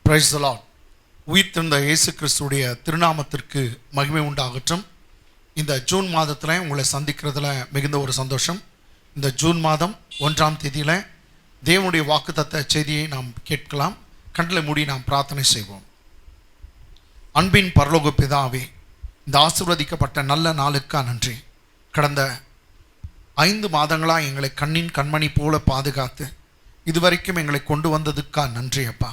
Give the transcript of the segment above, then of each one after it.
Praise the Lord. உயிர்த்தெழுந்த இயேசு கிறிஸ்துடைய திருநாமத்திற்கு மகிமை உண்டாகட்டும். இந்த ஜூன் மாதத்தில் உங்களை சந்திக்கிறதுல மிகுந்த ஒரு சந்தோஷம். இந்த ஜூன் மாதம் 1ஆம் தேதியில் தேவனுடைய வாக்குத்தத்த செய்தியை நாம் கேட்கலாம். கண்களை மூடி நாம் பிரார்த்தனை செய்வோம். அன்பின் பரலோக பிதாவே, இந்த ஆசீர்வதிக்கப்பட்ட நல்ல நாளுக்கா நன்றி. கடந்த 5 மாதங்களாக எங்களை கண்ணின் கண்மணி போல பாதுகாத்து இதுவரைக்கும் எங்களை கொண்டு வந்ததுக்கா நன்றி அப்பா.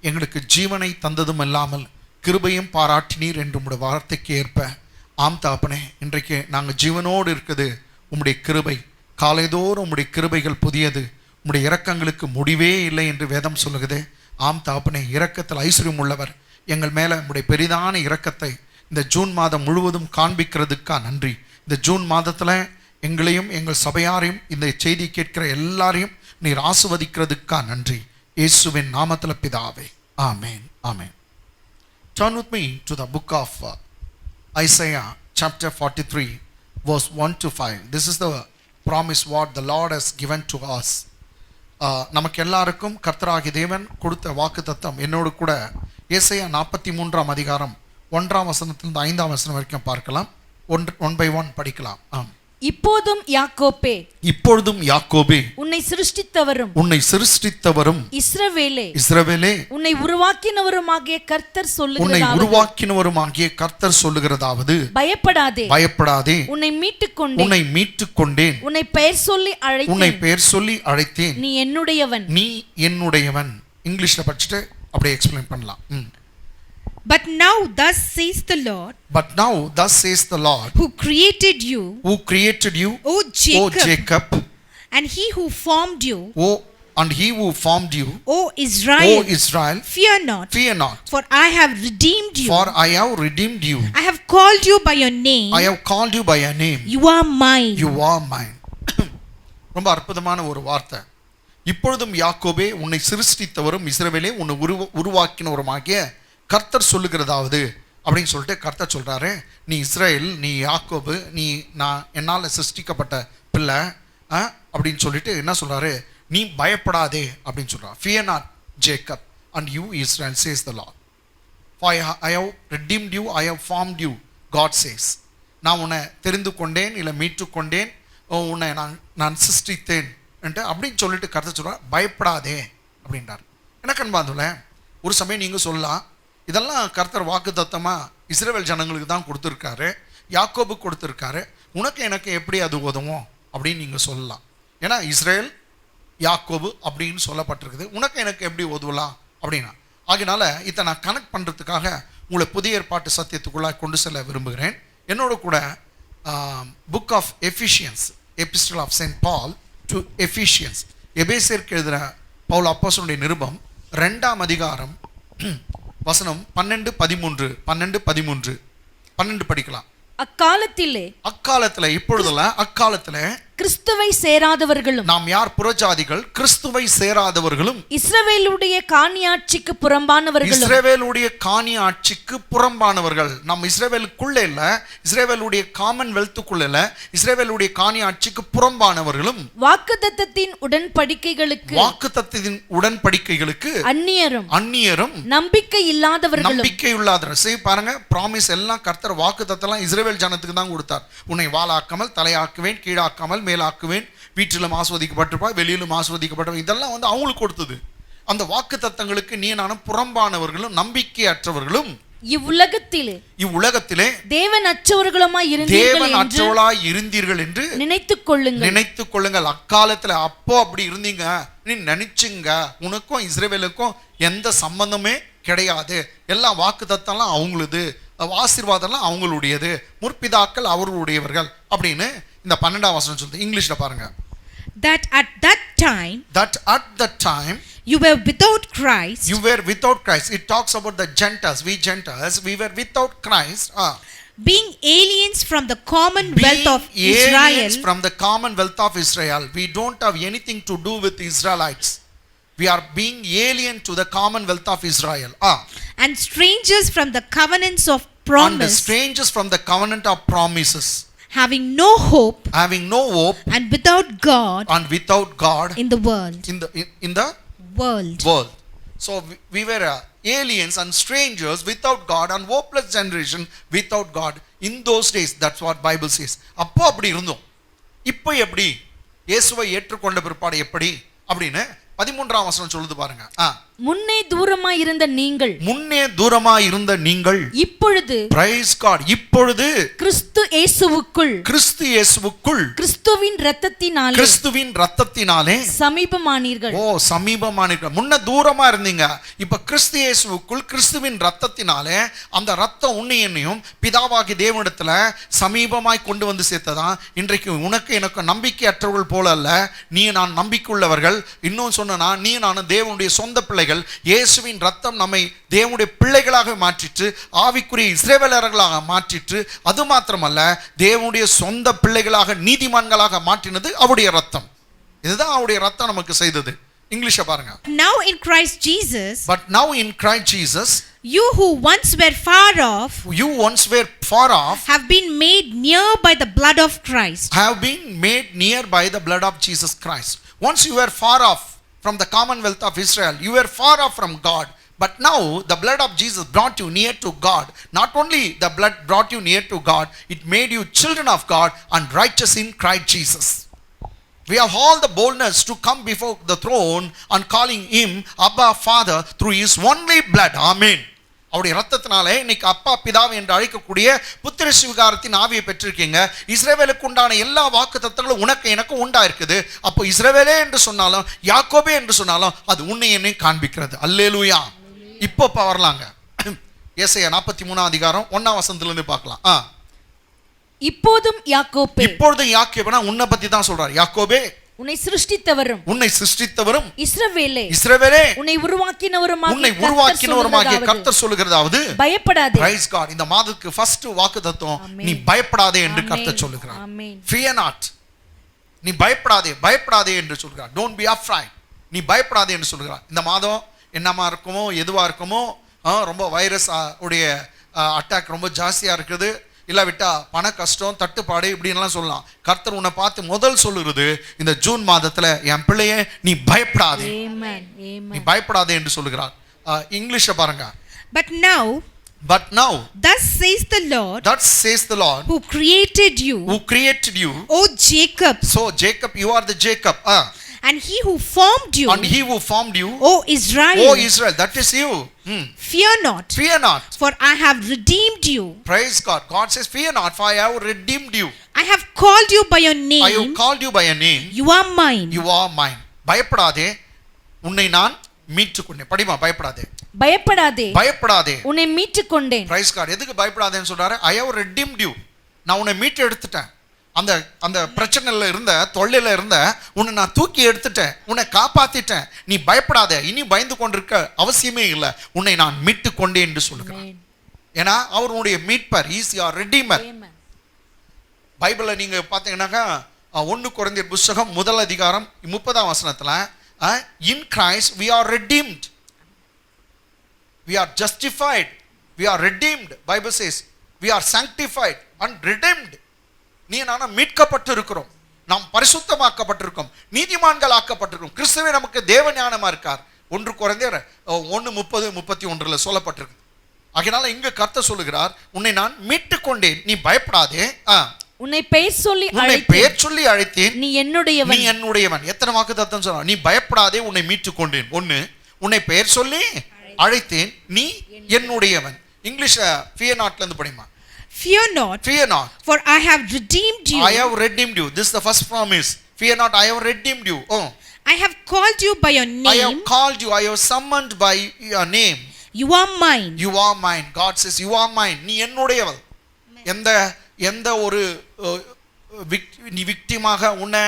எங்களுக்கு ஜீவனை தந்ததும் இல்லாமல் கிருபையும் பாராட்டினீர் என்று உம்முடைய வார்த்தைக்கு ஏற்ப ஆம் தாப்பனே, இன்றைக்கு நாங்கள் ஜீவனோடு இருக்குது உம்முடைய கிருபை. காலைதோறும் உம்முடைய கிருபைகள் புதியது, உம்முடைய இரக்கங்களுக்கு முடிவே இல்லை என்று வேதம் சொல்லுகிறது. ஆம் தாப்பனே, இரக்கத்தில் ஐஸ்வர்யம் உள்ளவர். எங்கள் மேலே உம்முடைய பெரிதான இரக்கத்தை இந்த ஜூன் மாதம் முழுவதும் காண்பிக்கிறதுக்கா நன்றி. இந்த ஜூன் மாதத்தில் எங்களையும் எங்கள் சபையாரையும் இந்த செய்தி கேட்கிற எல்லாரையும் நீர் ஆசீர்வதிக்கிறதுக்கா நன்றி. இயேசுவின் நாமத்தில் பிதாவே, ஆமென், ஆமென். Turn with me to the book of Isaiah chapter 43 verse 1 to 5. This is the promise what the Lord has given to us. நமக்கு எல்லாருக்கும் கர்த்தராகிய தேவன் கொடுத்த வாக்குத்தத்தம். என்னோடு கூட ஏசாயா 43ஆம் அதிகாரம் 1ஆம் வசனத்திலிருந்து 5ஆம் வசனம் வரைக்கும் பார்க்கலாம். 1 by 1 படிக்கலாம். இப்பொழுதும் யாக்கோபே, உன்னை சிருஷ்டித்தவரும் இஸ்ரவேலே, உன்னை உருவாக்கினவருமாகிய கர்த்தர் சொல்லுகிறதாவது, பயப்படாதே, உன்னை மீட்டுக்கொண்டேன், உன்னை பெயர் சொல்லி அழைத்தேன், நீ என்னுடையவன். இங்கிலீஷ்ல படிச்சுட்டு அப்படியே எக்ஸ்பிளைன் பண்ணலாம். But now thus says the Lord, who created you, O Jacob, and he who formed you, O Israel, fear not, for I have redeemed you, I have called you by your name, you are mine. ரொம்ப அற்புதமான ஒரு வார்த்தை. இப்பொழுதும் யாக்கோபே, உன்னை சிருஷ்டித்தவரும் இஸ்ரவேலே, உன்னை உருவாக்கினவருமாகிய கர்த்தர் சொல்லுகிறதாவது அப்படின்னு சொல்லிட்டு கர்த்தர் சொல்கிறாரு. நீ இஸ்ரேல், நீ யாக்கோபு, நீ நான் என்னால் சிருஷ்டிக்கப்பட்ட பிள்ளை அப்படின்னு சொல்லிட்டு என்ன சொல்கிறாரு, நீ பயப்படாதே அப்படின்னு சொல்கிறார். Fear not Jacob and you Israel, says the Lord. For I have redeemed you, I have formed you, God says. நான் உன்னை தெரிந்து கொண்டேன், இல்லை மீட்டு கொண்டேன், உன்னை நான் சிருஷ்டித்தேன் என்று அப்படின்னு சொல்லிட்டு கர்த்தர் சொல்கிறார். பயப்படாதே அப்படின்றார். எனக்கு அன்பாந்துல ஒரு சமயம் நீங்கள் சொல்லலாம், இதெல்லாம் கர்த்தர் வாக்கு தத்தமாக இஸ்ரவேல் ஜனங்களுக்கு தான் கொடுத்துருக்காரு, யாக்கோபு கொடுத்துருக்காரு, உனக்கு எனக்கு எப்படி அது உதவும் அப்படின்னு நீங்கள் சொல்லலாம். ஏன்னா இஸ்ரேல் யாக்கோபு அப்படின்னு சொல்லப்பட்டிருக்குது, உனக்கு எனக்கு எப்படி உதவலாம் அப்படின்னா. ஆகினால இதை நான் கனெக்ட் பண்ணுறதுக்காக உங்களை புதிய ஏற்பாட்டு சத்தியத்துக்குள்ளாக கொண்டு செல்ல விரும்புகிறேன். என்னோட கூட book of Ephesians, epistle of saint Paul to Ephesians, எபேசியருக்கு எழுதுகிற பவுல் அப்போஸ்தலனுடைய நிருபம் 2ஆம் அதிகாரம் வசனம் 12 படிக்கலாம். அக்காலத்திலே இப்பொழுதுல கிறிஸ்துவை சேராதவர்களும், நாம் யார்? புறஜாதிகள், கிறிஸ்துவை சேராதவர்களும், இஸ்ரவேலுடைய காணியாட்சிக்கு புறம்பானவர்கள். நம்ம இஸ்ரவேலுக்குள்ள இல்ல, இஸ்ரவேலுடைய காமன்வெல்த்துக்குள்ள இல்ல, இஸ்ரவேலுடைய காணியாட்சிக்கு புறம்பானவர்களும், வாக்குத்தத்தத்தின் உடன்படிக்கைகளுக்கு அந்நியரும் நம்பிக்கை இல்லாதவர்கள். சரி பாருங்க, ப்ராமிஸ் எல்லாம் கர்த்தர் வாக்குத்தத்தெல்லாம் இஸ்ரவேல் ஜனத்துக்கு தான் கொடுத்தார். உன்னை வாளாக்காமல் தலையாக்குவேன், கீழாக்காமல் மேலாக்குவேன், வீட்டிலும் ஆஸ்வதிக்கப்பட்டிருப்பாய், வெளியிலும் ஆஸ்வதிக்கப்பட்டிருப்பாய். இதெல்லாம் அவங்களுக்கு கொடுத்தது. அந்த வாக்கு தத்தங்களுக்கு நீ நானும் புறம்பானவர்களும் நம்பிக்கையற்றவர்களும் இவ்வுலகத்திலே தேவன் அற்றவர்களாய் இருந்தீர்கள் என்று நினைத்துக் கொள்ளுங்கள். அக்காலத்துல அப்போ அப்படி இருந்தீங்க, நீ நினைச்சுங்க. உனக்கும் இஸ்ரவேலுக்கும் எந்த சம்பந்தமே கிடையாது. எல்லாம் வாக்கு தத்தம்லாம் அவங்களுது, ஆசீர்வாதம்லாம் அவங்களுடையது, முற்பிதாக்கள் அவர்களுடையவர்கள் அப்படின்னு இந்த 12ஆம் வசனம் சொல்லுது. இங்கிலீஷ்ல பாருங்க. That at that time you were without Christ. It talks about the Gentiles. We Gentiles, we were without Christ. Being aliens from the commonwealth of Israel. We don't have anything to do with Israelites. We are being alien to the commonwealth of Israel. And strangers from the covenants of promises. Having no hope, and without God, in the world. So we were aliens and strangers without God and hopeless generation without God in those days. That's what Bible says. அப்போ அப்படி இருந்தோம். இப்போ எப்படி? இயேசுவை ஏற்றுக்கொண்ட பிற்பாடு எப்படி அப்படின்னு 13ஆம் வசனம் சொல்லுது பாருங்க. முன்னே தூரமாய் இருந்த நீங்கள், முன்னே தூரமாய் இருந்த நீங்கள் இப்பொழுது, பிரைஸ் காட், இப்பொழுது கிறிஸ்து இயேசுவுக்குள், கிறிஸ்து இயேசுவுக்குள், கிறிஸ்துவின் இரத்தத்தினாலே, கிறிஸ்துவின் இரத்தத்தினாலே சமீபமானீர்கள். சமீபமானீர்கள். முன்ன தூரமா இருந்தீங்க, இப்ப கிறிஸ்து இயேசுவுக்குள் கிறிஸ்துவின் இரத்தத்தினாலே அந்த இரத்தம் உன்னை என்னையும் பிதாவாகிய தேவனிடத்துல சமீபமாய் கொண்டு வந்து சேர்த்ததான். இன்றைக்கு உனக்கு எனக்கு நம்பிக்கையற்றவர்கள் போல அல்ல, நீ நான் நம்பிக்கையுள்ளவர்கள். இன்னும் சொன்னா, நீ நான் தேவனுடைய சொந்த பிள்ளைகள். இயேசுவின் ரத்தம் நம்மை தேவனுடைய பிள்ளைகளாக மாற்றிட்டு, ஆவிக்குரிய இஸ்ரவேலர்களாக மாற்றிட்டு, அது மாத்திரமல்ல தேவனுடைய சொந்த பிள்ளைகளாக நீதிமான்களாக மாற்றினது அவருடைய ரத்தம். இதுதான் அவருடைய ரத்தம் நமக்கு செய்தது. இங்கிலீஷ பாருங்க. Now in Christ Jesus, but now in Christ Jesus, you who once were far off, have been made near by the blood of Christ. Have been made near by the blood of Jesus Christ. Once you were far off from the commonwealth of Israel, you were far off from God, but now the blood of Jesus brought you near to God. Not only the blood brought you near to God, it made you children of God and righteous in Christ Jesus. We have all the boldness to come before the throne and calling him Abba Father through his only blood. Amen. அவருடைய ரத்தத்தினாலே இன்னைக்கு அப்பா பிதாவை என்று அழைக்கக்கூடிய புத்திர சுவிகாரத்தின் ஆவியை பெற்றிருக்கீங்க. இஸ்ரவேலுக்கு உண்டான எல்லா வாக்குத்தத்தங்களும் உனக்கு எனக்கு உண்டா இருக்குது. அப்போ இஸ்ரவேலே என்று சொன்னாலும் யாக்கோபே என்று சொன்னாலும் அது உன்னை என்னை காண்பிக்கிறது. அல்லேலூயா. இப்போ வரலாங்க. ஏசாயா 43ஆம் அதிகாரம் 1ஆம் வசனத்திலிருந்து பார்க்கலாம். இப்போதும் யாக்கோபே, இப்பொழுதும் யாக்கோபேனா உன்னை பத்தி தான் சொல்றார். யாக்கோபே, உன்னை சிருஷ்டித்தவரும் இஸ்ரவேலே, உன்னை உருவாக்கினவருமாகிய கர்த்தர் சொல்லுகிறதாவது, பயப்படாதே. Praise God. இந்த மாதத்துக்கு ஃபர்ஸ்ட் வாக்குத்தத்தம், நீ பயப்படாதே என்று கர்த்தர் சொல்லுகிறார். fear not, நீ பயப்படாதே என்று சொல்கிறார். don't be afraid, நீ பயப்படாதே என்று சொல்கிறார். இந்த மாதம் என்னமா இருக்குமோ, எதுவா இருக்குமோ, ரொம்ப வைரஸ் உடைய அட்டாக் ரொம்ப ஜாஸ்தியா இருக்குது, இல்லாவிட்டா பண கஷ்டம், தட்டுப்பாடு, இப்படின்லாம் சொல்லலாம். கர்த்தர் உன்னை பார்த்து முதல் சொல்லுறது, இந்த ஜூன் மாதத்துல என் பிள்ளையே நீ பயப்படாதே, நீ பயப்படாதே என்று சொல்லுகிறார். இங்கிலீஷ பாருங்க. But now thus says the Lord who created you, O Jacob. So Jacob, you are the Jacob. And he who formed you, O Israel, that is you. Fear not, for I have redeemed you. Praise God. God says, fear not, for I have redeemed you. I have called you by your name. You are mine. பயப்படாதே, உன்னை நான் மீட்டுக்கொண்டேன். படிமா, பயப்படாதே, உன்னை மீட்டுக்கொண்டேன். Praise God. எதுக்கு பயப்படாதேன்னு சொல்றாரு? I have redeemed you. நான் உன்னை மீட்டு எடுத்துட்டேன். அந்த பிரச்சனையில இருந்த, தொல்லையில இருந்த உன்னை நான் தூக்கி எடுத்துட்டேன், உன்னை காப்பாத்திட்டேன். நீ பயப்படாதே, இனி பயந்து கொண்டிருக்க அவசியமே இல்லை, உன்னை நான் மீட்டு கொண்டேன் என்று சொல்லுகிறேன். ஏன்னா அவருடைய மீட்பர், இஸ் யுவர் ரெடீமர். பைபிள்ல நீங்க பாத்தீங்கன்னாக்கா 1 கொரிந்தியர் புத்தகம் 1 அதிகாரம் 30ஆம் வசனத்துல, in Christ we are redeemed, we are justified, we are redeemed. Bible says we are sanctified and redeemed. நீ நானும் மீட்கப்பட்டு இருக்கிறோம், நாம் பரிசுத்தமாக்கப்பட்டிருக்கோம், நீதிமான்கள் ஆக்கப்பட்டிருக்கோம். கிறிஸ்துவே நமக்கு தேவ ஞானமா இருக்கார். 1 கொரிந்தியர் 1:30-31 சொல்லப்பட்டிருக்கு. அதனால இங்க கர்த்தர் சொல்லுகிறார், உன்னை நான் மீட்டு கொண்டேன், நீ பயப்படாதே. உன்னை பெயர் சொல்லி அழைத்தேன், நீ என்னுடையவன். எத்தனை வாக்குத்தத்தம் சொல்றார்? நீ பயப்படாதே, உன்னை மீட்டு கொண்டேன். 1, உன்னை பெயர் சொல்லி அழைத்தேன், நீ என்னுடையவன். இங்கிலீஷ் fear not இருந்து படிமா. Fear not, for I have redeemed you. This is the first promise. Fear not, I have redeemed you. I have called you by your name. I have summoned by your name. You are mine. God says you are mine. நீ என்னுடையவள். எந்த ஒரு நீ விக்டிமாக, உன்னை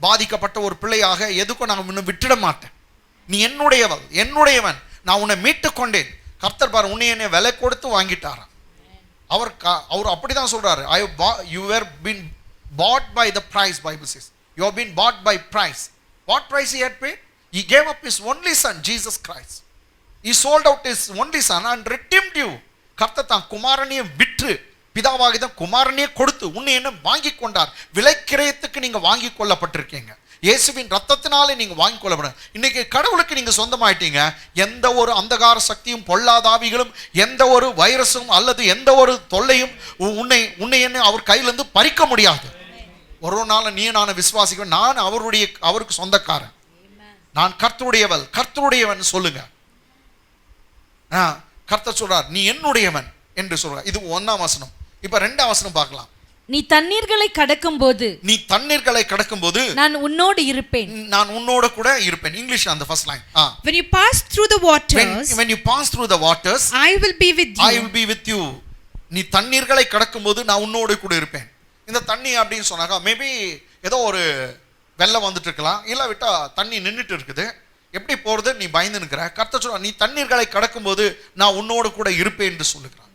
பாதிக்கப்பட்ட ஒரு பிள்ளையாக எதுக்கும் நான் உன்னை விட்டுட மாட்டேன். நீ என்னுடையவன், நான் உன்னை மீட்டு கொண்டேன். கர்த்தர் பாரு, உன்னை என்னை விலை கொடுத்து வாங்கிட்டாராம். அவர் அப்படிதான் சொல்றாரு. You were been bought by the price. Bible says you have been bought by price. What price he had paid? He gave up his only son, Jesus Christ. He sold out his only son and redeemed you. கர்த்தர் தான் குமாரனையே விற்று, பிதாவாகிய குமாரனையே கொடுத்து உன்னை என்ன வாங்கி கொண்டார். விலைக்கிரயத்துக்கு நீங்க வாங்கி கொள்ளப்பட்டிருக்கீங்க. இயேசுவின் ரத்தத்தினாலே நீங்க வாங்கி கொள்ளப்பட. இன்னைக்கு கடவுளுக்கு நீங்க சொந்தமாயிட்டீங்க. எந்த ஒரு அந்தகார சக்தியும் பொல்லாதாவிகளும் எந்த ஒரு வைரஸும் அல்லது எந்த ஒரு தொல்லையும் உன்னை என்ன அவர் கையிலிருந்து பறிக்க முடியாது. ஒரு நாள் நீ நான் விசுவாசிக்க, நான் அவருக்கு சொந்தக்காரன், நான் கர்த்தருடையவன் சொல்லுங்க. கர்த்தர் சொல்றார் நீ என்னுடையவன் என்று சொல்றார். இது 1ஆம் வசனம். இப்ப 2ஆம் வசனம் பார்க்கலாம். நீ தண்ணீர்களை கடக்கும்போது நான் உன்னோடு இருப்பேன். நான் உன்னோடு கூட இருப்பேன். இங்கிலீஷ் அந்த first line. When you pass through the waters, when you pass through the waters, I will be with you. I will be with you. நீ தண்ணீர்களை கடக்கும்போது நான் உன்னோடு கூட இருப்பேன். இந்த தண்ணி அப்படின்னு சொன்னாக்கா மேபி ஏதோ ஒரு வெள்ளம் வந்துட்டு இருக்கலாம், இல்ல விட்டா தண்ணி நின்றுட்டு இருக்குது, எப்படி போறது நீ பயந்து நிற்கிற. கர்த்தர் சொல்ற நீ தண்ணீர்களை கடக்கும்போது நான் உன்னோடு கூட இருப்பேன் என்று சொல்லுகிறான்.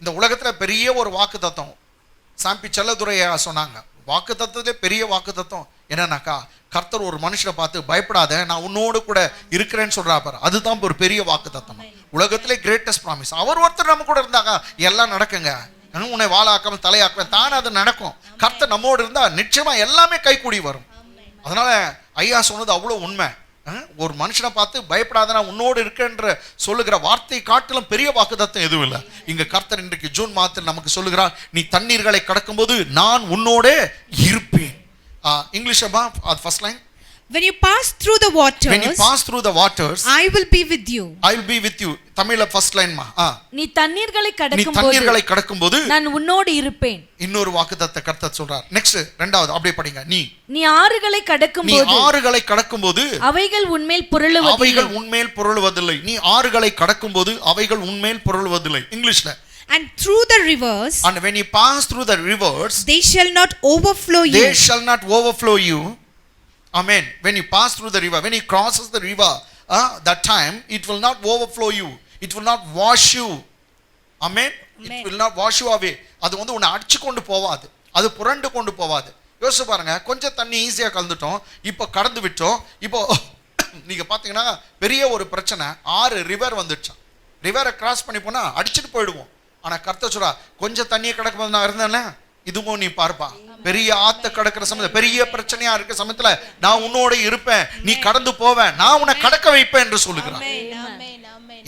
இந்த உலகத்துல பெரிய ஒரு வாக்கு தத்துவம் சாம்பி செல்லதுரையா சொன்னாங்க. வாக்கு தத்துவத்திலே பெரிய வாக்கு தத்துவம் என்னன்னாக்கா, கர்த்தர் ஒரு மனுஷனை பார்த்து பயப்படாத நான் உன்னோடு கூட இருக்கிறேன்னு சொல்றா பாரு, அதுதான் ஒரு பெரிய வாக்கு தத்துவம். உலகத்திலே கிரேட்டஸ்ட் ப்ராமிஸ். அவர் ஒருத்தர் நம்ம கூட இருந்தாங்க எல்லாம் நடக்குங்க. உன்னை வாழாக்காமல் தலையாக்குவேன், தானே அது நடக்கும். கர்த்தர் நம்மோடு இருந்தா நிச்சயமா எல்லாமே கைகூடி வரும். அதனால ஐயா சொன்னது அவ்வளவு உண்மை. ஒரு மனுஷனை பார்த்து பயப்படாத நான் உன்னோடு இருக்கேன்ற சொல்லுகிற வார்த்தை காட்டிலும் பெரிய வாக்குத்தத்தம் எதுவும் இல்லை. இங்க கர்த்தர் இன்றைக்கு ஜூன் மாதத்தில் நமக்கு சொல்லுகிறார் நீ தண்ணீர்களை கடக்கும்போது நான் உன்னோடே இருப்பேன். English first line. When you pass through the waters, I will be with you. தமிழ்ல ஃபர்ஸ்ட் லைன் மா. நீ தண்ணீர்களை கடக்கும்போது நான் உன்னோடு இருப்பேன். இன்னொரு வாக்குத்தத்தத்தை கர்த்தர் சொல்றார். நெக்ஸ்ட் இரண்டாவது அப்படியே படிங்க. நீ ஆறுகளை கடக்கும்போது அவைகள் உன்மேல் புரளுவதில்லை. நீ ஆறுகளை கடக்கும்போது அவைகள் உன்மேல் புரளுவதில்லை. இங்கிலீஷ்ல. And through the rivers, and when you pass through the rivers, they shall not overflow you. Amen. When you pass through the river, when he crosses the river, that time it will not overflow you, it will not wash you. Amen. It will not wash you away. அது வந்து உன்னை அடிச்சு கொண்டு போவாது, அது புரண்டு கொண்டு போவாது. யோசிச்சு பாருங்க, கொஞ்சம் தண்ணி ஈஸியா கலந்துட்டோம், இப்போ கடந்து விட்டோம். இப்போ நீங்க பாத்தீங்கன்னா பெரிய ஒரு பிரச்சனை, 6 ரிவர் வந்துடுச்சு. ரிவரை கிராஸ் பண்ணி போனா அடிச்சுட்டு போயிடுவோம். ஆனா கர்த்தர் சொல்றா கொஞ்சம் தண்ணியை கடக்கும்போது நான் இருந்தேன்ல, இதுவும் நீ பார்ப்பா. பெரிய ஆத்த கடக்கிற சமயத்துல, பெரிய பிரச்சனையா இருக்கிற சமயத்துல நான் உன்னோட இருப்பேன், நீ கடந்து போவேன், நான் உன்னை கடக்க வைப்பேன் என்று சொல்லுகிறான்.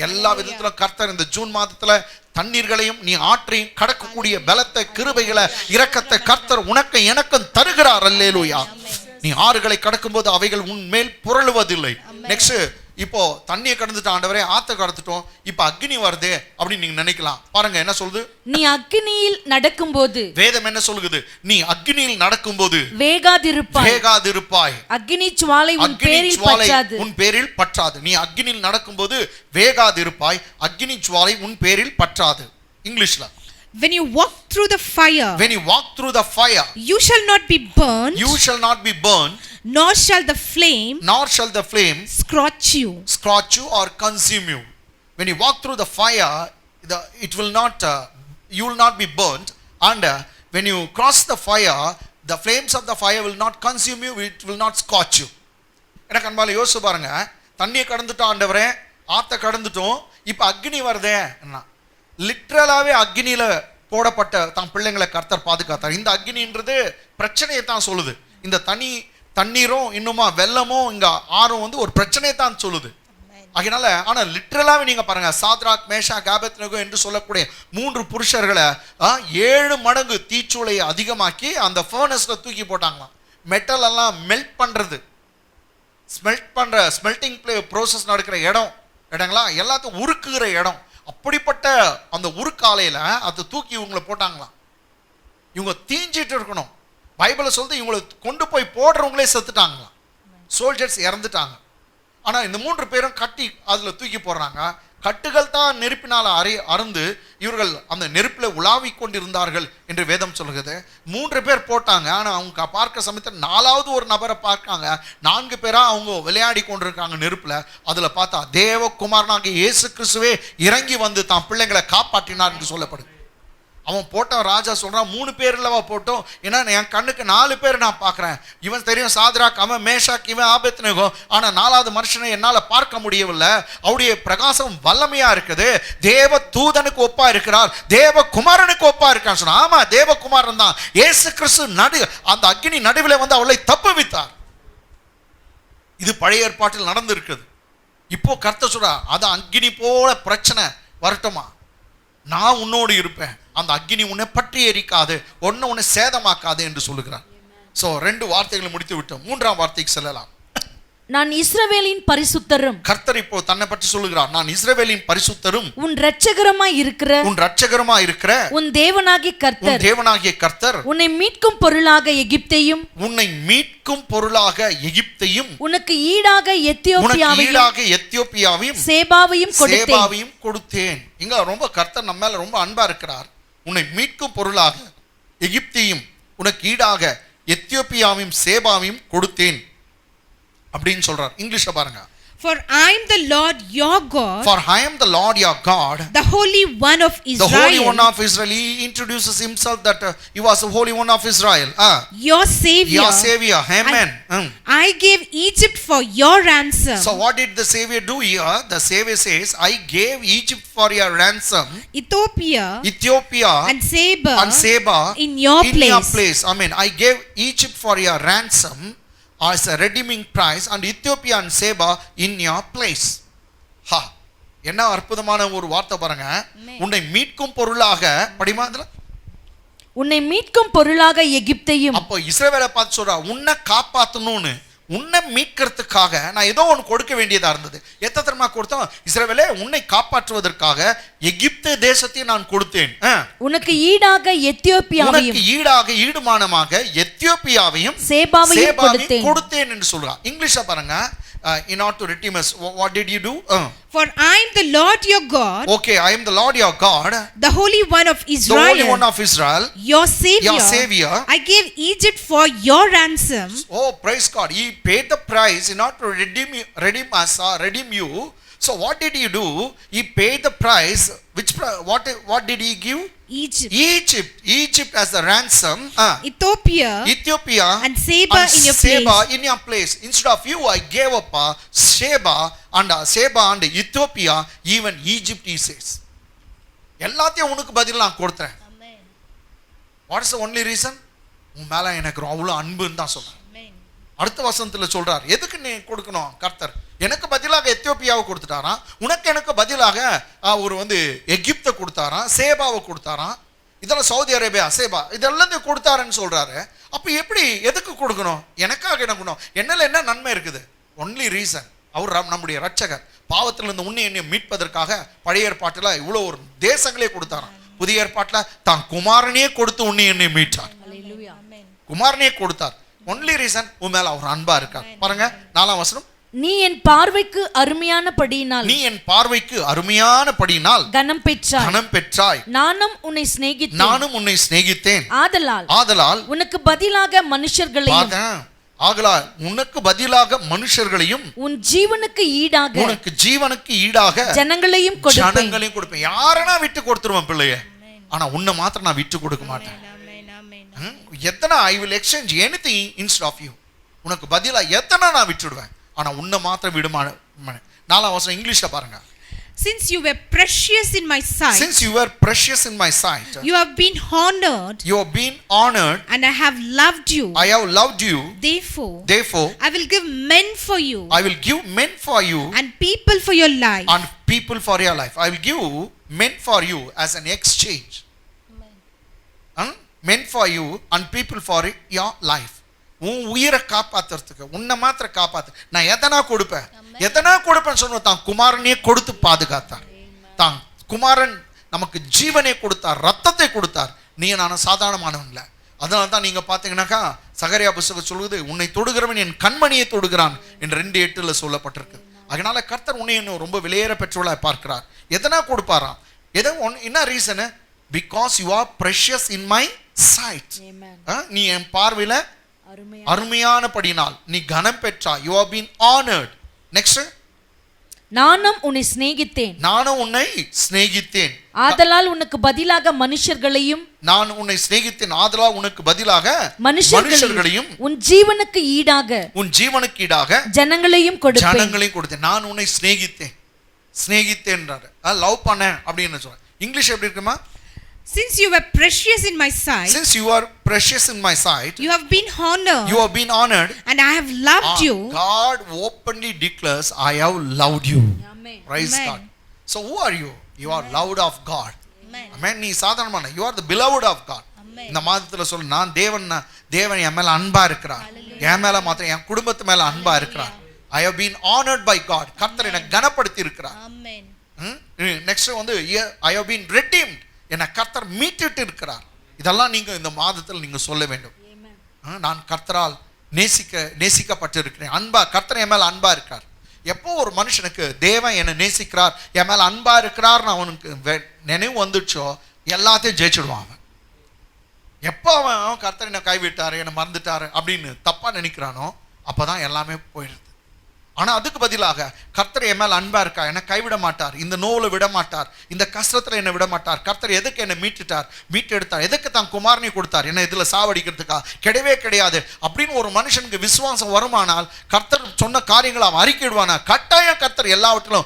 எல்லா விதத்திலும் கர்த்தர் இந்த ஜூன் மாதத்துல தண்ணீர்களையும் நீ ஆற்றையும் கடக்கக்கூடிய பலத்தை, கிருபைகளை, இரக்கத்தை கர்த்தர் உனக்கு எனக்கும் தருகிறார். அல்லேலூயா. நீ ஆறுகளை கடக்கும்போது அவைகள் உன் மேல் புரளுவதில்லை. நெக்ஸ்ட், இப்போ தண்ணியை கடந்துட்டு ஆண்டவரே ஆத்த கடந்துட்டோம், இப்ப அக்னி வருது அப்படின்னு நீங்க நினைக்கலாம். பாருங்க என்ன சொல்லுது. நீ அக்னியில் நடக்கும்போது, வேதம் என்ன சொல்லுது, நீ அக்னியில் நடக்கும்போது வேகாதிருப்பாய். அக்னி ஜுவாலை உன் பேரில் பற்றாது. நீ அக்னியில் நடக்கும்போது வேகாதிருப்பாய், அக்னி ஜுவாலை உன் பேரில் பற்றாது. இங்கிலீஷ்ல. When you walk through the fire, you shall not be burned, nor shall the flame scorch you or consume you. When you walk through the fire, you will not be burnt, and when you cross the fire, the flames of the fire will not consume you, it will not scorch you. எனக்கு அன்பால யோசிச்சு பாருங்க, தண்ணியை கடந்துட்டோம் ஆண்டவரே, ஆத்த கடந்துட்டோம், இப்ப அக்னி வருதே. லிட்டரலாவே அக்னியில போடப்பட்ட தம் பிள்ளைங்களை கர்த்தர் பாதுகாத்தார். இந்த அக்னின்றது பிரச்சனையை தான் சொல்லுது. இந்த தண்ணீரும் இன்னுமா வெள்ளமும் இங்க ஆறும் வந்து ஒரு பிரச்சனையை தான் சொல்லுது. அதனால ஆனா லிட்டரலாவே நீங்க பாருங்க, சாத்ராக், மேஷாக், ஆபேத்நேகோ என்று சொல்லக்கூடிய 3 புருஷர்களை 7 மடங்கு தீச்சூளையை அதிகமாக்கி அந்த ஃபர்னஸ்ல தூக்கி போட்டாங்களாம். மெட்டல் எல்லாம் மெல்ட் பண்றது, ஸ்மெல்டிங் ப்ரோசஸ் நடக்கிற இடங்களா எல்லாத்தையும் உருக்குகிற இடம். அப்படிப்பட்ட அந்த உருக்காலையில அதை தூக்கி இவங்களை போட்டாங்களாம். இவங்க தீஞ்சிட்டு இருக்கணும். பைபிளை சொல்லிட்டு இவங்களை கொண்டு போய் போடுறவங்களே செத்துட்டாங்களாம், சோல்ஜர்ஸ் இறந்துட்டாங்க. ஆனா இந்த 3 பேரும் கட்டி அதுல தூக்கி போடுறாங்க. கட்டுகள் தான் நெருப்பினால் அருந்து இவர்கள் அந்த நெருப்பில் உலாவி கொண்டிருந்தார்கள் என்று வேதம் சொல்லுகிறது. 3 பேர் போட்டாங்க. ஆனா அவங்க பார்க்க சமயத்தில் 4வது ஒரு நபரை பார்க்காங்க. 4 பேரா அவங்க விளையாடி கொண்டிருக்காங்க நெருப்புல. அதுல பார்த்தா தேவகுமாரனாகிய இயேசு கிறிஸ்துவே இறங்கி வந்து தான் பிள்ளைங்களை காப்பாற்றினார் என்று சொல்லப்படுது. அவன் போட்டான். ராஜா சொல்றான் 3 பேர் இல்லவா போட்டோம், ஏன்னா என் கண்ணுக்கு 4 பேர் நான் பார்க்கிறேன். இவன் தெரியும் சாத்ராக், அவன் மேஷாக், இவன் ஆபேத்நேகோ. ஆனா 4வது மனுஷனை என்னால பார்க்க முடியவில்லை. அவருடைய பிரகாசம் வல்லமையா இருக்குது. தேவ தூதனுக்கு ஒப்பா இருக்கிறார், தேவ குமாரனுக்கு ஒப்பா இருக்கான்னு சொன்னா, ஆமா தேவகுமாரன் தான். இயேசு கிறிஸ்து அந்த அக்னி நடுவில் வந்து அவளை தப்புவித்தார். இது பழைய ஏற்பாட்டில் நடந்திருக்குது. இப்போ கர்த்தர் சொல்றா, அது அக்கினி போல பிரச்சனை வரட்டுமா, நான் உன்னோடு இருப்பேன், அந்த அக்கினி உன்னை பற்றி எரிக்காது, உன்னை சேதமாக்காது என்று சொல்லுகிறார். சோ 2 வார்த்தைகளை முடித்து விட்டோம். 3ஆம் வார்த்தைக்கு செல்லலாம். நான் இஸ்ரவேலின் பரிசுத்தரும். கர்த்தர் இப்போ தன்னை பற்றி சொல்லுகிறார், நான் இஸ்ரவேலின் பரிசுத்தரும் உன் இரட்சகருமாய் இருக்கிற உன் தேவனாகிய கர்த்தர் உன்னை மீட்கும் பொருளாக எகிப்தையும் உனக்கு ஈடாக எத்தியோப்பியாவையும் சேபாவையும் கொடுத்தேன். இங்க ரொம்ப கர்த்தர் நம்ம மேல ரொம்ப அன்பா இருக்கிறார். உன்னை மீட்கும் பொருளாக எகிப்தையும் உனக்கு ஈடாக எத்தியோப்பியாவையும் சேபாவையும் கொடுத்தேன் அப்படின்னு சொல்றார். இங்கிலீஷ்ல பாருங்க. For I am the Lord your God. For I am the Lord your God. The Holy One of Israel. The Holy One of Israel. He introduces himself that he was the Holy One of Israel. Your Savior. Your Savior. Amen. I gave Egypt for your ransom. So what did the Savior do here? The Savior says, I gave Egypt for your ransom. Ethiopia. And Seba. In your place. Amen. I gave Egypt for your ransom as a redeeming price, and Ethiopia and Seba in your place. Ha, என்ன அற்புதமான ஒரு வார்த்தை பாருங்க. உன்னை மீட்கும் பொருளாக படிமா, உன்னை மீட்கும் பொருளாக எகிப்தையும். அப்போ இஸ்ரவேலை பார்த்து சொல்றா, உன்னை காப்பாத்தணும்னு, உன்னை மீட்கிறதுக்காக நான் ஏதோ ஒன்று கொடுக்க வேண்டியதா இருந்தது. எத்தனை கொடுத்தோம்? இஸ்ரவேலே, உன்னை காப்பாற்றுவதற்காக எகிப்து தேசத்தை நான் கொடுத்தேன். உனக்கு ஈடாக எத்தியோப்பியாவையும், ஈடாக ஈடுமானமாக எத்தியோப்பியாவையும் சேபாவையும் கொடுத்தேன் என்று சொல்றா. இங்கிலீஷ்ல பாருங்க. In order to redeem us, what did you do? For I am the Lord your God. Okay, I am the Lord your God. The Holy One of Israel. The Holy One of Israel. Your Savior. Your Savior. I gave Egypt for your ransom. Oh, praise God. He paid the price in order to redeem us, redeem you. So what did he do? He paid the price. What did he give? Egypt as the ransom. Ethiopia and Seba in your place. Instead of you, I gave up Seba and Ethiopia, even Egypt, he says. எல்லாத்தையும் உனக்கு பதில் நான் கொடுத்தேன். What is the only reason? உன் மேல எனக்கு அவ்வளவு அன்புன்னு தான் சொல்றேன். அடுத்த வசனத்துல சொல்றார், எதுக்கு நீ கொடுக்கணும்? கர்த்தர் எனக்கு பதிலாக எத்தியோப்பியாவை கொடுத்துட்டாராம், எனக்கு பதிலாக ஒரு எகிப்தை கொடுத்தாராம், சேபாவை கொடுத்தாராம், இதெல்லாம் சவுதி அரேபியா, சேபா, இதெல்லாம் கொடுத்தாருன்னு சொல்றாரு. அப்ப எப்படி, எதுக்கு கொடுக்கணும்? எனக்காக என்ன கொடுக்கணும்? என்னல என்ன நன்மை இருக்குது? ஒன்லி ரீசன், அவர் நம்முடைய ரட்சகர். பாவத்திலிருந்து உன்னை என்னை மீட்பதற்காக பழைய ஏற்பாட்டில் இவ்வளவு ஒரு தேசங்களே கொடுத்தாராம். புதிய ஏற்பாட்டில் தான் குமாரனே கொடுத்து உன்னை என்னை மீட்டார். குமாரனே கொடுத்தார். ஒன்லி ரீசன், உன் மேல அவர் அன்பா இருக்கார். பாருங்க 4ஆம் வசனம். நீ என் பார்வைக்கு அருமையானபடியினால் கனம் பெற்றாய். நானும் உன்னை சிநேகித்தேன். ஆதலால் உனக்கு பதிலாக மனுஷர்களையும் உன் ஜீவனுக்கு ஈடாக ஜனங்களையும் கொடுப்பேன். யாரனா விட்டு கொடுத்துருவேன் பிள்ளைய, ஆனா உன்னை மாத்திரம் நான் விட்டு கொடுக்க மாட்டேன். எத்தனை I will exchange anything instead of you. உனக்கு பதிலா எத்தனை நான் விட்டுடுவேன், ஆனா உன்னை மாத்திரம் விட மாட்டேன். 4ஆம் வசனம் இங்கிலீஷ்ல பாருங்க. Since you were precious in my sight. You have been honored. And I have loved you. Therefore, I will give men for you. And people for your life. I will give men for you as an exchange. Men for you and people for your life. உன் உயிரை காப்பாத்துறதுக்கு, உன்னை மாத்திர காப்பாத்து, நான் எதனா கொடுப்பேன் சொன்ன தான் குமாரனே கொடுத்து பாதுகாத்தார். தான் குமாரன் நமக்கு ஜீவனை கொடுத்தார், ரத்தத்தை கொடுத்தார். நீ நான் சாதாரணமானவன் இல்லை. அதனால தான் நீங்க பாத்தீங்கன்னாக்கா சகரியா புத்தகம் சொல்லுது, உன்னை தொடுகிறவன் என் கண்மணியை தொடுகிறான் என்று 2:8 சொல்லப்பட்டிருக்கு. அதனால கர்த்தர் உன்னை ரொம்ப விலையேற பெற்றவளாய் பார்க்கிறார். எதனா கொடுப்பாராம். என்ன reason? Because you are precious in my sight. நீ என் பார்வையில அருமையானபடியினால் நீ கனம் பெற்றாய். You have been honored. Next. நானும் உன்னை சிநேகித்தேன். ஆதலால் உனக்கு பதிலாக மனுஷர்களையும் உன் ஜீவனுக்கு ஈடாக ஜனங்களையும் கொடுத்தேன். நான் உன்னை சிநேகித்தேன். லவ் பண்ணேன் அப்படின்னு சொல்றேன். இங்கிலீஷ் எப்படி இருக்குமா? Since you were precious in my sight, since you are precious in my sight, you have been honored, you have been honored, and I have loved you. God openly declares, I have loved you. Amen. Praise Amen. God. So who are you? You are loved of God. Amen. Amen. நீ சாதாரணமான, you are the beloved of God. Amen. இந்த மாதத்துல சொல்ல, நான் தேவன் என் மேல அன்பா இருக்கிறார். என் மேல மாத்திரம் என் குடும்பத்து மேல அன்பா இருக்கிறார். I have been honored by God. கர்த்தர் என்னை கனப்படுத்தி இருக்கிறார். Amen. நெக்ஸ்ட் வந்து I have been redeemed. என்னை கர்த்தர் மீட்டுட்டு இருக்கிறார். இதெல்லாம் நீங்க இந்த மாதத்தில் நீங்க சொல்ல வேண்டும். நான் கர்த்தரால் நேசிக்கப்பட்டிருக்கிறேன். அன்பா கர்த்தர் என் மேல அன்பா இருக்கார். எப்போ ஒரு மனுஷனுக்கு தேவன் என்னை நேசிக்கிறார், என் மேல அன்பா இருக்கிறார்னு அவனுக்கு நினைவு வந்துச்சோ எல்லாத்தையும் ஜெயிச்சிடுவான் அவன். எப்போ அவன் கர்த்தர் என்னை கைவிட்டாரு, என்னை மறந்துட்டாரு அப்படின்னு தப்பா நினைக்கிறானோ அப்பதான் எல்லாமே போயிடுது. ஆனா அதுக்கு பதிலாக கர்த்தர் என் மேல அன்பா இருக்கா, என்னை கைவிட மாட்டார், இந்த நோவுல விட மாட்டார், இந்த கஷ்டத்துல என்னை விட மாட்டார். கர்த்தர் எதுக்கு என்னை மீட்டெடுத்தார், எதுக்கு தான் குமாரனை கொடுத்தார், என்ன இதுல சாவடிக்கிறதுக்கா? கிடையவே கிடையாது அப்படின்னு ஒரு மனுஷனுக்கு விசுவாசம் வருமானால், கர்த்தர் சொன்ன காரியங்களை அவன் அறிக்கையிடுவானா, கட்டாயம் கர்த்தர் எல்லாவற்றிலும்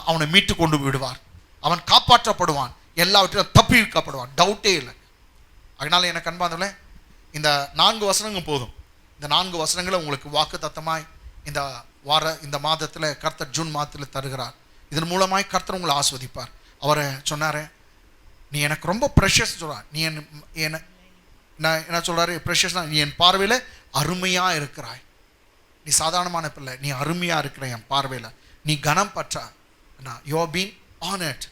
அவனை மீட்டு கொண்டு விடுவார். அவன் காப்பாற்றப்படுவான், எல்லாவற்றிலும் தப்பி வைக்கப்படுவான், டவுட்டே இல்லை. அதனால எனக்கு அன்பானவர்களே, இந்த 4 வசனங்கள் போதும். இந்த 4 வசனங்களை உங்களுக்கு வாக்குத்தத்தமாய் இந்த மாதத்தில் கர்த்தர் ஜூன் மாதத்தில் தருகிறார். இதன் மூலமாய் கர்த்தர் உங்களை ஆஸ்வதிப்பார். அவரை சொன்னாரு, நீ எனக்கு ரொம்ப ப்ரெஷஸ் சொல்றார். நீ என்ன சொல்றாரு? ப்ரெஷஸ்னா நீ என் பார்வையில் அருமையா இருக்கிறாய். நீ சாதாரணமான பிள்ளை, நீ அருமையா இருக்கிற என் பார்வையில், நீ கனம் பற்றா. You have been honoured.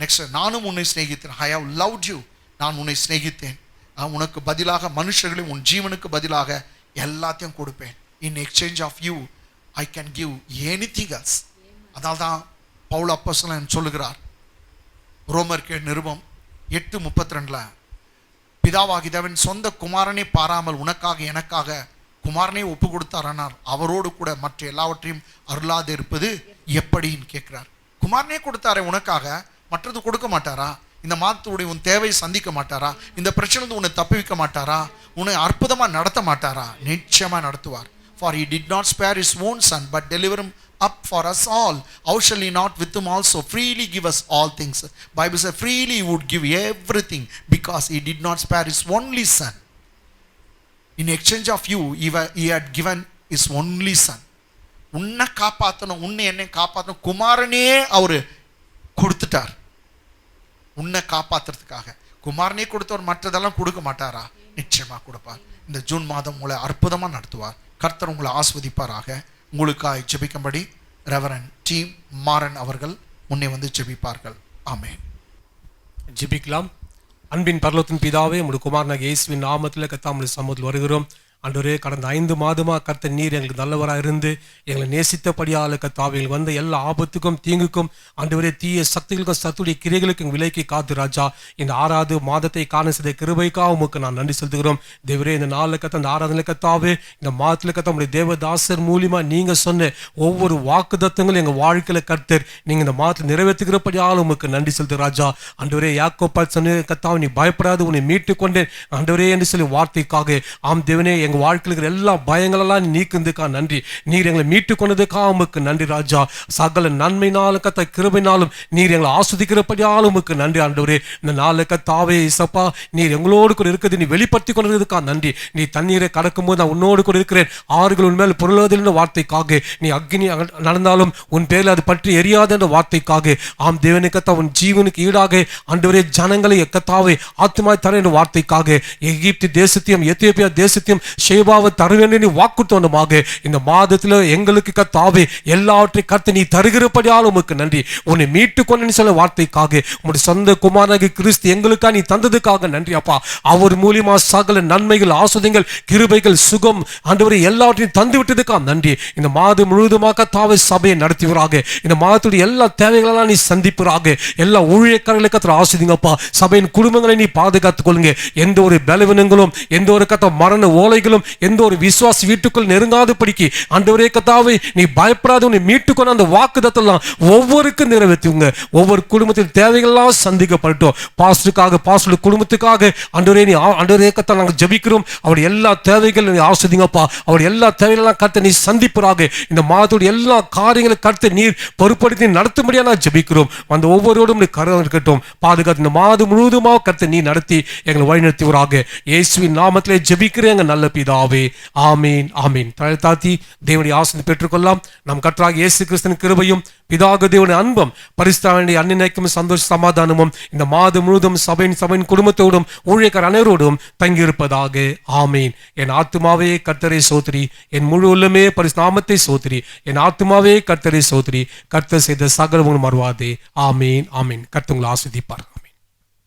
Next, நானும் உன்னை சிநேகித்தேன். I have loved you. நான் உன்னை சிநேகித்தேன். உனக்கு பதிலாக மனுஷர்களையும் உன் ஜீவனுக்கு பதிலாக எல்லாத்தையும் கொடுப்பேன். In exchange of you I can give anything else. அதனால தான் பவுல் அப்போஸ்தலன் சொல்லுகிறார், ரோமருக்கு நிருபம் 8:32, பிதாவாகி தேவன் சொந்த குமாரனை பாராமல் உனக்காக எனக்காக குமாரனை ஒப்பு கொடுத்தாரானார், அவரோடு கூட மற்ற எல்லாவற்றையும் அருளாது இருப்பது எப்படின்னு கேட்கிறார். குமாரனே கொடுத்தாரே உனக்காக, மற்றது கொடுக்க மாட்டாரா? இந்த மாதத்துடைய உன் தேவையை சந்திக்க மாட்டாரா? இந்த பிரச்சனை உன்னை தப்புவிக்க மாட்டாரா? உன்னை அற்புதமா நடத்த மாட்டாரா? நிச்சயமா நடத்துவார். For he did not spare his own son, but deliver him up for us all. How shall he not with him also freely give us all things? Bible says freely he would give everything, because he did not spare his only son. In exchange of you, he had given his only son. உன்னை காப்பாற்றணும், உன்னை என்னை காப்பாற்றணும், குமாரனே அவரு கொடுத்துட்டார். உன்னை காப்பாற்றுறதுக்காக குமாரனே கொடுத்தவர் மற்றதெல்லாம் கொடுக்க மாட்டாரா? நிச்சயமா கொடுப்பார். இந்த ஜூன் மாதம் உங்களை அற்புதமா நடத்துவார். கர்த்தர் உங்களை ஆஸ்வதிப்பாராக. உங்களுக்காய் ஜெபிக்கும்படி ரெவரண்ட் டி மாறன் அவர்கள் முன்னே வந்து ஜெபிப்பார்கள். ஆமென். ஜெபிக்கலாம். அன்பின் பரலோகத்தின் பிதாவே, உங்களுடைய குமாரனாகிய இயேசுவின் நாமத்தில் கர்த்தாவுடைய சமூகத்தில் வருகிறோம். ஆண்டவரே, கடந்த 5 மாதமா கர்த்தர் நீர் எங்களுக்கு நல்லவராக இருந்து எங்களை நேசித்தபடியால் கர்த்தாவே, எங்களுக்கு வந்த எல்லா ஆபத்துக்கும் தீங்குக்கும் ஆண்டவரே, தீய சக்திகளுக்கும் சத்துடைய கிரைகளுக்கும் விலைக்கு காத்து ராஜா, இந்த 6வது மாதத்தை காண செய்த கிருபைக்காக உமக்கு நான் நன்றி செலுத்துகிறோம். தேவரே, இந்த நாளில் கத்த, இந்த 6வது கத்தாவே, இந்த மாதத்தில் கத்த, உங்களுடைய தேவதாசர் மூலியமா நீங்க சொன்ன ஒவ்வொரு வாக்குத்தத்தங்களும் எங்க வாழ்க்கையில கர்த்தர் நீங்க இந்த மாதத்தில் நிறைவேற்றுகிறபடியால் உமக்கு நன்றி செலுத்து ராஜா. ஆண்டவரே, யாக்கோபா சொன்ன கத்தாவே, நீ பயப்படாது, உன்னை மீட்டு கொண்டேன் ஆண்டவரே என்று சொல்லி வார்த்தைக்காக, ஆம் தேவனே, எங்க வாழ்க்கையில் இருக்கிற எல்லா பயங்களெல்லாம் நீக்குறதுக்காக நன்றி. நீர் எங்களை மீட்டு கொண்டதுக்காக உமக்கு நன்றி ராஜா. சகல நன்மைனாலும் கத்த கிருபையினாலும் நீர் எங்களை ஆஸ்வதிக்கிறபடியாலும் உமக்கு நன்றி ஆண்டவரே. இந்த நாளில் கத்தாவே இசப்பா, நீர் எங்களோடு கூட இருக்கிறது நீ வெளிப்படுத்தி கொண்டதுக்காக நன்றி. நீ தண்ணீரை கடக்கும் போது நான் உன்னோடு கூட இருக்கிறேன், ஆறுகள் உன் மேல் பொருளாதார வார்த்தைக்காக, நீ அக்னி நடந்தாலும் உன் பேரில் அது பற்றி எரியாத என்ற வார்த்தைக்காக, ஆம் தேவனை கத்தா, உன் ஜீவனுக்கு ஈடாக ஆண்டவரே ஜனங்களை கத்தாவே ஆத்துமாய் தர என்ற வார்த்தைக்காக, எகிப்து தேசத்தையும் எத்தியோப்பியா தேசத்தையும் ஷேபாவை தர வேண்டும் வாக்குத்தோண்டமாக இந்த மாதத்தில் எங்களுக்கு கத்தாவே எல்லாவற்றையும் கர்த்தர் நீ தருகிறபடியால் உமக்கு நன்றி. உன்னை மீட்டு கொண்டு சொல்ல வார்த்தைக்காக, உன்னுடைய சொந்த குமாரனாகிய கிறிஸ்து எங்களுக்காக நீ தந்ததுக்காக நன்றி அப்பா. அவர் மூலியமா சகல நன்மைகள், ஆசீர்வாதங்கள், கிருபைகள், சுகம் ஆண்டவரே எல்லாவற்றையும் தந்து விட்டதுக்காக நன்றி. இந்த மாதம் முழுவதுமாக கர்த்தாவே சபையை நடத்துவராக, இந்த மாதத்துடைய எல்லா தேவைகளெல்லாம் நீ சந்திப்பராக, எல்லா ஊழியக்காரர்களுக்கு கர்த்தர் ஆசீர்வதிங்கப்பா. சபையின் குடும்பங்களை நீ பாதுகாத்துக் கொள்ளுங்க. எந்த ஒரு பலவீனங்களும், எந்த ஒரு கத்த மரண ஓலைகளும் ஆவிகளும் எந்த ஒரு விசுவாசி வீட்டுக்குள் நெருங்காதபடிக்கு ஆண்டவரே கர்த்தாவே நீ பயப்படாத உன்னை மீட்டுக்கொண்டு அந்த வாக்குத்தத்தெல்லாம் ஒவ்வொருக்கும் நிறைவேற்றுங்க. ஒவ்வொரு குடும்பத்தின் தேவைகள்லாம் சந்திக்கப்படட்டும். பாஸ்டருக்காக, பாஸ்டர் குடும்பத்துக்காக ஆண்டவரே நீ ஆண்டவரே கர்த்தா நாங்கள் ஜெபிக்கிறோம். அவருடைய எல்லா தேவைகளும் நீ ஆஸ்வதிங்கப்பா. அவருடைய எல்லா தேவைகளெல்லாம் கர்த்தர் நீ சந்திப்பராக. இந்த மாதத்துடைய எல்லா காரியங்களும் கர்த்தர் நீர் பொறுப்படுத்தி நடத்தும்படியாக நான் ஜெபிக்கிறோம். அந்த ஒவ்வொருவரும் நீ கரம் இருக்கட்டும், பாதுகாத்து இந்த மாதம் முழுவதுமாக கர்த்தர் நீ நடத்தி எங்களை வழிநடத்துவராக. இயேசுவின் நாமத்திலே ஜெபிக்கிறேன் எங்கள் நல்ல பிதாவே. ஆமீன் ஆமீன். தலை தாழ்த்தி தேவனுடைய ஆசீர்வாதத்தை பெற்றுக்கொள்ளலாம். நம் கர்த்தராகிய இயேசு கிறிஸ்துவின் கிருபையும் பிதாவாகிய தேவனுடைய அன்பும் பரிசுத்த அன்னினைக்கும் சந்தோஷ சமாதானமும் இந்த மாதம் முழுவதும் சபையின் குடும்பத்தோடும் ஊழியக்காரர் அனைவரோடும் தங்கியிருப்பதாக. ஆமீன். என் ஆத்துமாவே கர்த்தரை சோத்திரி, என் முழு உள்ளமே பரிசுத்த நாமத்தை சோத்திரி, என் ஆத்துமாவே கர்த்தரை சோத்திரி, கர்த்தர் செய்த சகலமும் மறவாதே. ஆமீன் ஆமீன். கர்த்தர் உங்களை ஆசீர்வதிப்பார்.